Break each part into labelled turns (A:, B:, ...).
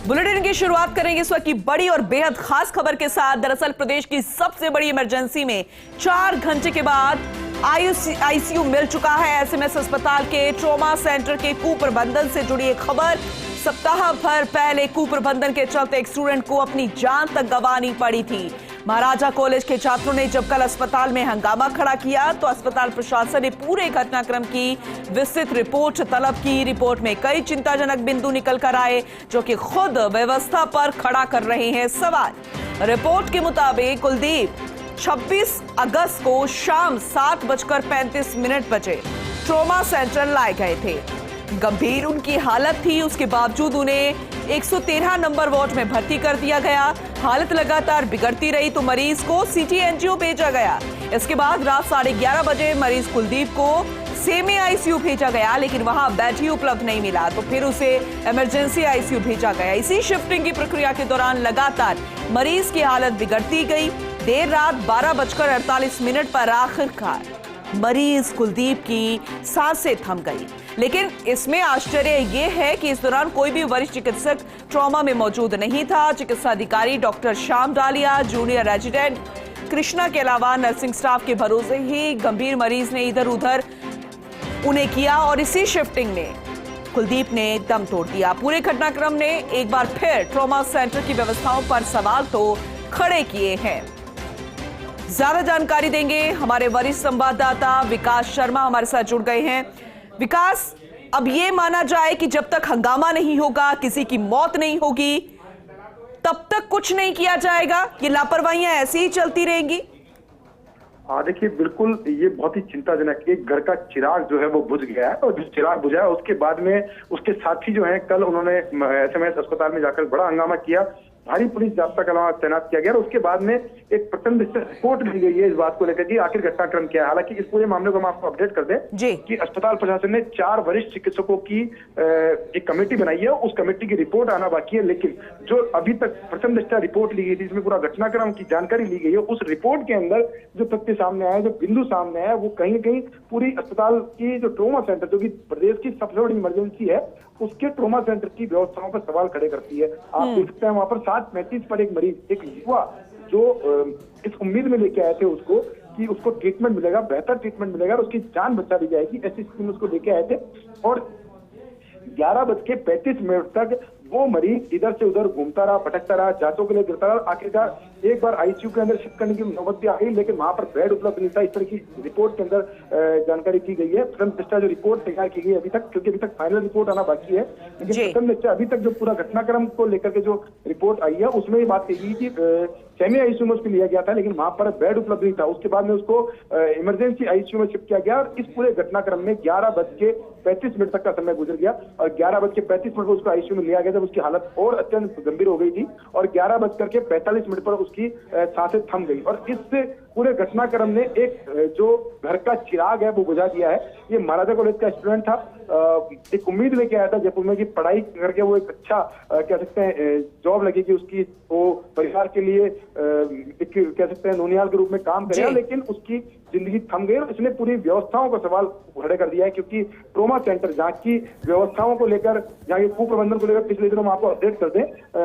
A: Bulletin की शुरुआत करेंगे इस वक्त की बड़ी और बेहद खास खबर के साथ। दरअसल प्रदेश की सबसे बड़ी इमरजेंसी में 4 घंटे के बाद आईसीयू मिल चुका है। एसएमएस अस्पताल के ट्रॉमा सेंटर के कुप्रबंधन से जुड़ी एक खबर। सप्ताह भर पहले कुप्रबंधन के चलते एक स्टूडेंट को अपनी जान तक गंवानी पड़ी थी। महाराजा कॉलेज के छात्रों ने जब कल अस्पताल में हंगामा खड़ा किया तो अस्पताल प्रशासन ने पूरे घटनाक्रम की विस्तृत रिपोर्ट तलब की। रिपोर्ट में कई चिंताजनक बिंदु निकल कर आए जो कि खुद व्यवस्था पर खड़ा कर रहे हैं सवाल। रिपोर्ट के मुताबिक कुलदीप 26 अगस्त को शाम 7:35 बजे ट्रॉमा सेंटर लाए गए थे। गंभीर उनकी हालत थी, उसके बावजूद उन्हें 113 नंबर वार्ड में भर्ती कर दिया गया। हालत लगातार बिगड़ती रही तो मरीज को सिटी एनजीओ भेजा गया। इसके बाद रात 11:30 बजे मरीज कुलदीप को सेमी आईसीयू भेजा गया, लेकिन वहां बेड ही उपलब्ध नहीं मिला तो फिर उसे इमरजेंसी आईसीयू भेजा गया। इसी शिफ्टिंग की प्रक्रिया के दौरान लगातार मरीज की हालत बिगड़ती गई। देर रात 12:48 पर आखिरकार मरीज कुलदीप की सांसें थम गई। लेकिन इसमें आश्चर्य यह है कि इस दौरान कोई भी वरिष्ठ चिकित्सक ट्रॉमा में मौजूद नहीं था। चिकित्सा अधिकारी डॉक्टर श्याम डालिया, जूनियर रेजिडेंट कृष्णा के अलावा नर्सिंग स्टाफ के भरोसे ही गंभीर मरीज ने इधर उधर उन्हें किया और इसी शिफ्टिंग में कुलदीप ने दम तोड़ दिया। पूरे घटनाक्रम ने एक बार फिर ट्रॉमा सेंटर की व्यवस्थाओं पर सवाल तो खड़े किए हैं। ज्यादा जानकारी देंगे हमारे वरिष्ठ संवाददाता विकास शर्मा हमारे साथ जुड़ गए हैं। विकास, अब ये माना जाए कि जब तक हंगामा नहीं होगा, किसी की मौत नहीं होगी, तब तक कुछ नहीं किया जाएगा? ये लापरवाहियां ऐसी ही चलती रहेंगी?
B: देखिए, बिल्कुल ये बहुत ही चिंताजनक। एक घर का चिराग जो है वो बुझ गया है और जो चिराग बुझा है उसके बाद में उसके साथी जो है कल उन्होंने एसएमएस अस्पताल में जाकर बड़ा हंगामा किया। भारी पुलिस जाब्ता का तैनात किया गया और उसके बाद में एक प्रचंड रिपोर्ट ली गई है इस बात को लेकर कि आखिर घटनाक्रम क्या है। हालांकि इस पूरे मामले को हम आपको अपडेट कर दें कि अस्पताल प्रशासन ने 4 वरिष्ठ चिकित्सकों की एक कमेटी बनाई है। उस कमेटी की रिपोर्ट आना बाकी है, लेकिन जो अभी तक प्रथम दृष्टया रिपोर्ट ली गई थी, इसमें पूरा घटनाक्रम की जानकारी ली गई है। उस रिपोर्ट के अंदर जो तथ्य सामने आया, जो बिंदु सामने आया, वो कहीं न कहीं पूरी अस्पताल की जो ट्रॉमा सेंटर, जो कि प्रदेश की सबसे बड़ी इमरजेंसी है, उसके ट्रॉमा सेंटर की व्यवस्थाओं पर सवाल खड़े करती है। आप देख सकते हैं वहां पर 7:35 पर एक मरीज, एक युवा जो इस उम्मीद में लेके आए थे उसको कि उसको ट्रीटमेंट मिलेगा, बेहतर ट्रीटमेंट मिलेगा और उसकी जान बचा दी जाएगी, ऐसी स्थिति में उसको लेके आए थे। और 11:35 तक वो मरीज इधर से उधर घूमता रहा, भटकता रहा, जांचों के लिए गिरता रहा। आखिरकार एक बार आईसीयू के अंदर शिफ्ट करने की नौबत भी आ गई, लेकिन वहां पर बेड उपलब्ध नहीं था। इस तरह की रिपोर्ट के अंदर जानकारी की गई है। प्रथम दृष्टया जो रिपोर्ट तैयार की गई अभी तक, क्योंकि अभी तक फाइनल रिपोर्ट आना बाकी है, लेकिन प्रथम दृष्टया अभी तक जो पूरा घटनाक्रम को लेकर के जो रिपोर्ट आई है उसमें ये बात कही गई कि सेमी आईसीयू में उसको लिया गया था, लेकिन वहां पर बेड उपलब्ध नहीं था। उसके बाद में उसको इमरजेंसी आईसीयू में शिफ्ट किया गया और इस पूरे घटनाक्रम में 11:35 तक का समय गुजर गया और 11:35 पर उसको आईसीयू में लिया गया जब उसकी हालत और अत्यंत गंभीर हो गई थी और 11:45 पर उसकी सांसें थम गई। और इस पूरे घटनाक्रम ने एक जो घर का चिराग है वो बुझा दिया है। ये महाराजा कॉलेज का स्टूडेंट था, एक उम्मीद लेके आया था जयपुर में कि पढ़ाई करके वो एक अच्छा कह सकते हैं जॉब लगेगी उसकी, वो परिवार के लिए एक कह सकते हैं नौनियाल के रूप में काम करेगा, लेकिन उसकी जिंदगी थम गई और इसने पूरी व्यवस्थाओं का सवाल खड़े कर दिया है। क्योंकि ट्रॉमा सेंटर जहाँ की व्यवस्थाओं को लेकर, जहाँ के कुप्रबंधन को लेकर पिछले दिनों में आपको अपडेट कर दें,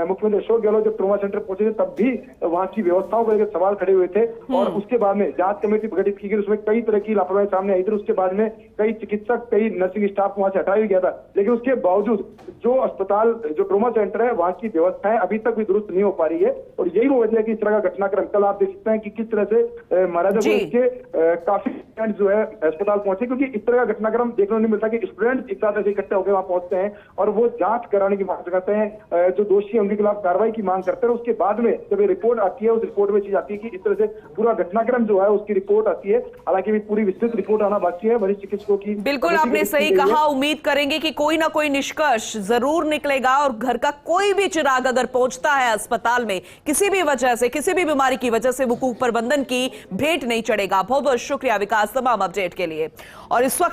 B: मुख्यमंत्री अशोक गहलोत जब ट्रॉमा सेंटर पहुंचे थे तब भी वहाँ की व्यवस्थाओं को लेकर सवाल खड़े हुए थे और उसके बाद में जांच कमेटी गठित की गई, उसमें कई तरह की लापरवाही सामने आई थी। उसके बाद में कई चिकित्सक, कई नर्सिंग स्टाफ वहां से हटाया गया था, लेकिन उसके बावजूद जो अस्पताल, जो ट्रॉमा सेंटर है, वहां की व्यवस्थाएं अभी तक भी दुरुस्त नहीं हो पा रही है। और यही वो वजह है कि इस तरह का घटनाक्रम कल आप देख सकते हैं कि किस तरह से महाराजा कॉलेज के काफी स्टूडेंट जो है अस्पताल पहुंचे, क्योंकि इस तरह का घटनाक्रम देखने को नहीं मिलता कि स्टूडेंट एक साथ ऐसे इकट्ठे होकर वहां पहुंचते हैं और वो जांच कराने की मांग करते हैं, जो दोषी है उनके खिलाफ कार्रवाई की मांग करते हैं। उसके बाद में जब ये रिपोर्ट आती है, उस रिपोर्ट में चीज आती है कि इस तरह से पूरा घटनाक्रम जो है उसकी रिपोर्ट आती है। हालांकि भी पूरी विस्तृत रिपोर्ट आना बाकी है वरिष्ठ चिकित्सकों की।
A: बिल्कुल आपने सही कहा, उम्मीद करेंगे कि कोई ना कोई निष्कर्ष जरूर निकलेगा और घर का कोई भी चिराग अगर पहुंचता है अस्पताल में किसी भी वजह से, किसी भी बीमारी की वजह से, वो कुप्रबंधन की भेंट नहीं चढ़ेगा। बहुत बहुत शुक्रिया विकास तमाम अपडेट के लिए। और इस वक्त